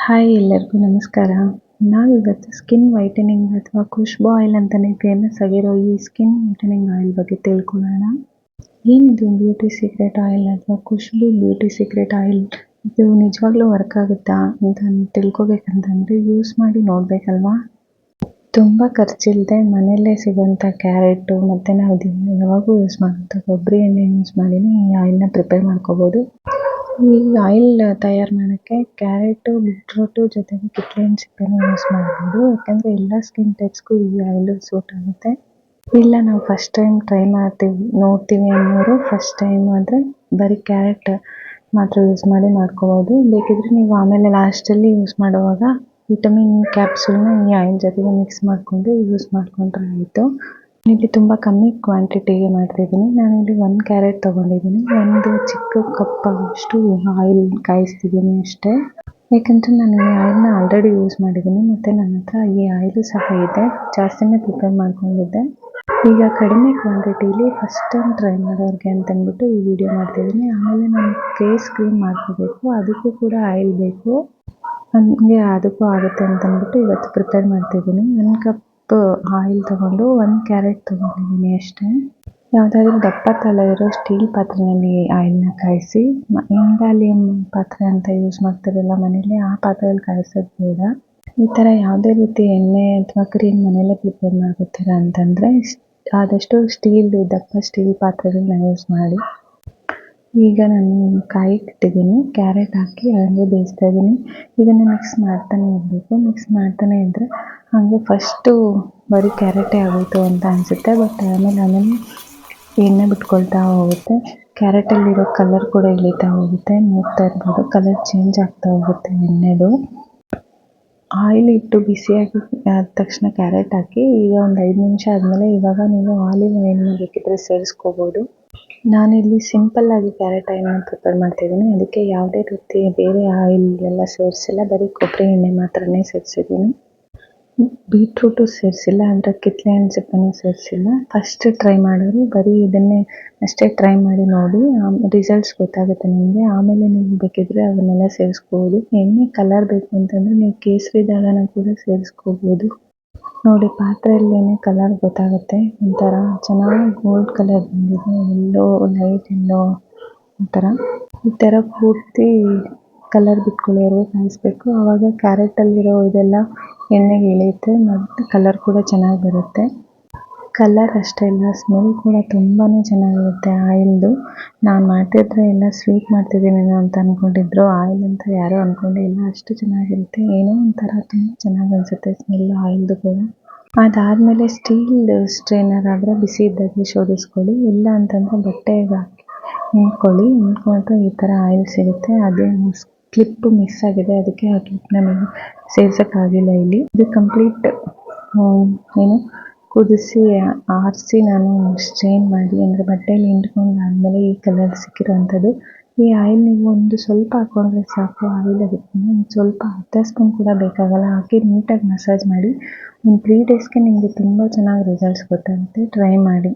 Hi ಎಲ್ಲರಿಗೂ ನಮಸ್ಕಾರ. ನಾವಿವತ್ತು ಸ್ಕಿನ್ ವೈಟನಿಂಗ್ ಅಥವಾ ಖುಷ್ಬೂ ಆಯಿಲ್ ಅಂತಲೇ ಫೇಮಸ್ ಆಗಿರೋ ಈ ಸ್ಕಿನ್ ವೈಟನಿಂಗ್ ಆಯಿಲ್ ಬಗ್ಗೆ ತಿಳ್ಕೊಳ್ಳೋಣ. ಏನಿದು ಬ್ಯೂಟಿ ಸೀಕ್ರೆಟ್ ಆಯಿಲ್ ಅಥವಾ ಖುಷ್ಬೂ ಬ್ಯೂಟಿ ಸೀಕ್ರೆಟ್ ಆಯಿಲ್? ಇದು ನಿಜವಾಗ್ಲೂ ವರ್ಕ್ ಆಗುತ್ತಾ ಅಂತ ತಿಳ್ಕೊಬೇಕಂತಂದರೆ ಯೂಸ್ ಮಾಡಿ ನೋಡಬೇಕಲ್ವಾ. ತುಂಬ ಖರ್ಚಿಲ್ಲದೆ ಮನೆಯಲ್ಲೇ ಸಿಗೋಂಥ ಕ್ಯಾರೆಟು ಮತ್ತು ನಾವು ಯಾವಾಗೂ ಯೂಸ್ ಮಾಡೋಂಥ ಕೊಬ್ಬರಿ ಎಣ್ಣೆ ಯೂಸ್ ಮಾಡಿನೇ ಈ ಆಯಿಲ್ನ ಪ್ರಿಪೇರ್ ಮಾಡ್ಕೋಬೋದು. ಈ ಆಯಿಲ್ ತಯಾರು ಮಾಡೋಕ್ಕೆ ಕ್ಯಾರೆಟು, ಬೀಟ್ರೂಟು ಜೊತೆಗೆ ಕಿತ್ತಳೆ ಹಣ್ಣು ಯೂಸ್ ಮಾಡ್ಬೋದು. ಯಾಕಂದರೆ ಎಲ್ಲ ಸ್ಕಿನ್ ಟೈಪ್ಸ್ಗೂ ಈ ಆಯಿಲು ಸೂಟ್ ಆಗುತ್ತೆ. ಇಲ್ಲ ನಾವು ಫಸ್ಟ್ ಟೈಮ್ ಟ್ರೈ ನೋಡ್ತೀವಿ ಅನ್ನೋರು ಫಸ್ಟ್ ಟೈಮ್ ಆದರೆ ಬರೀ ಕ್ಯಾರೆಟ್ ಮಾತ್ರ ಯೂಸ್ ಮಾಡ್ಕೋಬೋದು. ಬೇಕಿದ್ರೆ ನೀವು ಆಮೇಲೆ ಲಾಸ್ಟಲ್ಲಿ ಯೂಸ್ ಮಾಡುವಾಗ ವಿಟಮಿನ್ ಕ್ಯಾಪ್ಸೂಲ್ನ ಈ ಆಯಿಲ್ ಜೊತೆಗೆ ಮಿಕ್ಸ್ ಮಾಡಿಕೊಂಡು ಯೂಸ್ ಮಾಡಿಕೊಂಡ್ರೆ ಆಯಿತು. ಇಲ್ಲಿ ತುಂಬ ಕಮ್ಮಿ ಕ್ವಾಂಟಿಟಿಗೆ ಮಾಡ್ತಿದ್ದೀನಿ. ನಾನಿಲ್ಲಿ 1 ಕ್ಯಾರೆಟ್ ತೊಗೊಂಡಿದ್ದೀನಿ. ಒಂದು ಚಿಕ್ಕ ಕಪ್ಪಷ್ಟು ಆಯಿಲ್ ಕಾಯಿಸ್ತಿದ್ದೀನಿ ಅಷ್ಟೇ. ಯಾಕಂದರೆ ನಾನು ಈ ಆಯಿಲ್ನ ಆಲ್ರೆಡಿ ಯೂಸ್ ಮಾಡಿದ್ದೀನಿ ಮತ್ತು ನನ್ನ ಹತ್ರ ಈ ಆಯಿಲು ಸಹ ಇದೆ. ಜಾಸ್ತಿನೇ ಪ್ರಿಪೇರ್ ಮಾಡ್ಕೊಂಡಿದ್ದೆ. ಈಗ ಕಡಿಮೆ ಕ್ವಾಂಟಿಟೀಲಿ ಫಸ್ಟ್ ಟೈಮ್ ಟ್ರೈ ಮಾಡೋರಿಗೆ ಅಂತಂದ್ಬಿಟ್ಟು ಈ ವಿಡಿಯೋ ಮಾಡ್ತಿದ್ದೀನಿ. ಆಮೇಲೆ ನಾನು ಫೇಸ್ ಕ್ರೀಮ್ ಮಾಡ್ಕೋಬೇಕು, ಅದಕ್ಕೂ ಕೂಡ ಆಯಿಲ್ ಬೇಕು. ನನಗೆ ಅದಕ್ಕೂ ಆಗುತ್ತೆ ಅಂತಂದ್ಬಿಟ್ಟು ಇವತ್ತು ಪ್ರಿಪೇರ್ ಮಾಡ್ತಿದ್ದೀನಿ. 1 ಕಪ್ ಆಯಿಲ್ ತೊಗೊಂಡು 1 ಕ್ಯಾರೆಟ್ ತೊಗೊಂಡಿದ್ದೀನಿ ಅಷ್ಟೇ. ಯಾವುದಾದ್ರೂ ದಪ್ಪ ತಳ ಇರೋ ಸ್ಟೀಲ್ ಪಾತ್ರೆಯಲ್ಲಿ ಆಯಿಲ್ನ ಕಾಯಿಸಿ, ಇಂಡಾಲಿಯಂ ಪಾತ್ರೆ ಅಂತ ಯೂಸ್ ಮಾಡ್ತಿರಲ್ಲ ಮನೇಲಿ, ಆ ಪಾತ್ರೆಯಲ್ಲಿ ಕಾಯಿಸೋದು ಬೇಡ. ಈ ಥರ ಯಾವುದೇ ರೀತಿ ಎಣ್ಣೆ ಅಥವಾ ಕ್ರೀಮ್ ಮನೇಲೇ ಪ್ರಿಪೇರ್ ಮಾಡ್ಕೊತೀರಾ ಅಂತಂದರೆ ಆದಷ್ಟು ದಪ್ಪ ಸ್ಟೀಲ್ ಪಾತ್ರೆಗಳನ್ನ ಯೂಸ್ ಮಾಡಿ. ಈಗ ನಾನು ಕಾಯಿಗೆ ಇಟ್ಟಿದ್ದೀನಿ, ಕ್ಯಾರೆಟ್ ಹಾಕಿ ಹಾಗೆ ಬೇಯಿಸ್ತಾ ಇದ್ದೀನಿ. ಇದನ್ನು ಮಿಕ್ಸ್ ಮಾಡ್ತಾನೆ ಇರಬೇಕು. ಮಿಕ್ಸ್ ಮಾಡ್ತಾನೆ ಇದ್ದರೆ ಹಾಗೆ ಫಸ್ಟು ಬರೀ ಕ್ಯಾರೆಟೇ ಆಗೋಯ್ತು ಅಂತ ಅನಿಸುತ್ತೆ. ಬಟ್ ಆಮೇಲೆ ಎಣ್ಣೆ ಬಿಟ್ಕೊಳ್ತಾ ಹೋಗುತ್ತೆ. ಕ್ಯಾರೆಟಲ್ಲಿರೋ ಕಲರ್ ಕೂಡ ಇಳಿತಾ ಹೋಗುತ್ತೆ. ನೋಡ್ತಾ ಇರ್ಬೋದು, ಕಲರ್ ಚೇಂಜ್ ಆಗ್ತಾ ಹೋಗುತ್ತೆ ಎಣ್ಣೆದು. ಆಯಿಲ್ ಇಟ್ಟು ಬಿಸಿಯಾಗಿ ಆದ ತಕ್ಷಣ ಕ್ಯಾರೆಟ್ ಹಾಕಿ ಈಗ ಒಂದು 5 ನಿಮಿಷ ಆದಮೇಲೆ ಇವಾಗ ನೀವು ಆಲಿವ್ ಆಯಿಲ್ನ ಬೇಕಿದ್ರೆ ಸೇರಿಸ್ಕೋಬೋದು. ನಾನಿಲ್ಲಿ ಸಿಂಪಲ್ಲಾಗಿ ಕ್ಯಾರೆಟ್ ಆಯಿಲ್ನ ಪ್ರಿಪೇರ್ ಮಾಡ್ತಿದ್ದೀನಿ. ಅದಕ್ಕೆ ಯಾವುದೇ ರೀತಿ ಬೇರೆ ಆಯಿಲ್ ಎಲ್ಲ ಸೇರಿಸಿಲ್ಲ, ಬರೀ ಕೊಬ್ಬರಿ ಎಣ್ಣೆ ಮಾತ್ರನೇ ಸೇರಿಸಿದ್ದೀನಿ. ಬೀಟ್ರೂಟು ಸೇರಿಸಿಲ್ಲ, ಅಂದರೆ ಕಿತ್ತಳೆ ಹಣ್ಣು ಸೇರಿಸಿಲ್ಲ. ಫಸ್ಟ್ ಟ್ರೈ ಮಾಡೋರು ಬರೀ ಇದನ್ನೇ ಅಷ್ಟೇ ಟ್ರೈ ಮಾಡಿ ನೋಡಿ, ರಿಸಲ್ಟ್ಸ್ ಗೊತ್ತಾಗುತ್ತೆ ನಿಮಗೆ. ಆಮೇಲೆ ನೀವು ಬೇಕಿದ್ರೆ ಅವನ್ನೆಲ್ಲ ಸೇರಿಸ್ಕೋಬೋದು. ಎಣ್ಣೆ ಕಲರ್ ಬೇಕು ಅಂತಂದರೆ ನೀವು ಕೇಸರಿ ದಾಳನ ಕೂಡ ಸೇರಿಸ್ಕೋಬೋದು. ನೋಡಿ, ಪಾತ್ರೆಯಲ್ಲೇ ಕಲರ್ ಗೊತ್ತಾಗುತ್ತೆ. ಒಂಥರ ಚೆನ್ನಾಗಿ ಗೋಲ್ಡ್ ಕಲರ್ ಬಂದಿದೆ, ಎಲ್ಲೋ ಲೈಟ್ ಎಲ್ಲೋ ಈ ಥರ ಪೂರ್ತಿ ಕಲರ್ ಬಿಟ್ಕೊಳ್ಳೋರು ಕಾಯಿಸ್ಬೇಕು. ಆವಾಗ ಕ್ಯಾರೆಟಲ್ಲಿರೋ ಇದೆಲ್ಲ ಎಣ್ಣೆಗೆ ಇಳಿಯುತ್ತೆ ಮತ್ತು ಕಲರ್ ಕೂಡ ಚೆನ್ನಾಗಿ ಬರುತ್ತೆ. ಕಲರ್ ಅಷ್ಟೇ ಅಲ್ಲ, ಸ್ಮೆಲ್ ಕೂಡ ತುಂಬಾ ಚೆನ್ನಾಗಿರುತ್ತೆ ಆಯಿಲ್ದು. ನಾನು ಮಾಡ್ತಿದ್ರೆ ಎಲ್ಲ ಸ್ವೀಟ್ ಮಾಡ್ತಿದ್ದೀನೇನೋ ಅಂತ ಅಂದ್ಕೊಂಡಿದ್ರು, ಆಯಿಲ್ ಅಂತ ಯಾರೂ ಅಂದ್ಕೊಂಡೇ ಇಲ್ಲ. ಅಷ್ಟು ಚೆನ್ನಾಗಿರುತ್ತೆ. ಏನೋ ಒಂಥರ ತುಂಬ ಚೆನ್ನಾಗಿ ಅನಿಸುತ್ತೆ ಸ್ಮೆಲ್ ಆಯಿಲ್ದು ಕೂಡ. ಅದಾದಮೇಲೆ ಸ್ಟೀಲ್ ಸ್ಟ್ರೈನರ್ ಆದರೆ ಬಿಸಿ ಇದ್ದಾಗೆ ಶೋಧಿಸ್ಕೊಳ್ಳಿ. ಇಲ್ಲ ಅಂತಂದರೆ ಬಟ್ಟೆಗೆ ಹಾಕಿ ಹಿಂಡ್ಕೊಂಡ್ರೆ ಈ ಥರ ಆಯಿಲ್ ಸಿಗುತ್ತೆ. ಅದೇ ಕ್ಲಿಪ್ಪು ಮಿಸ್ ಆಗಿದೆ, ಅದಕ್ಕೆ ಆ ಕ್ಲಿಪ್ನ ನೀವು ಸೇರ್ಸೋಕ್ಕಾಗಿಲ್ಲ ಇಲ್ಲಿ. ಇದು ಕಂಪ್ಲೀಟ್ ಕುದಿಸಿ ಆರಿಸಿ ನಾನು ಸ್ಟ್ರೈನ್ ಮಾಡಿ, ಅಂದರೆ ಬಟ್ಟೆಯಲ್ಲಿ ಹಿಂಡ್ಕೊಂಡಾದ್ಮೇಲೆ ಈ ಕಲರ್ ಸಿಕ್ಕಿರೋವಂಥದ್ದು. ಈ ಆಯಿಲ್ ನೀವು ಒಂದು ಸ್ವಲ್ಪ ಹಾಕ್ಕೊಂಡ್ರೆ ಸಾಕು. ಆಯಿಲ್ ಅದಕ್ಕೆ ಒಂದು ಸ್ವಲ್ಪ ಅರ್ಧ ಸ್ಪೂನ್ ಕೂಡ ಬೇಕಾಗಲ್ಲ. ಹಾಕಿ ನೀಟಾಗಿ ಮಸಾಜ್ ಮಾಡಿ. ಒಂದು 3 ಡೇಸ್ಗೆ ನಿಮಗೆ ತುಂಬ ಚೆನ್ನಾಗಿ ರಿಸಲ್ಟ್ಸ್ ಗೊತ್ತಾಗುತ್ತೆ. ಟ್ರೈ ಮಾಡಿ.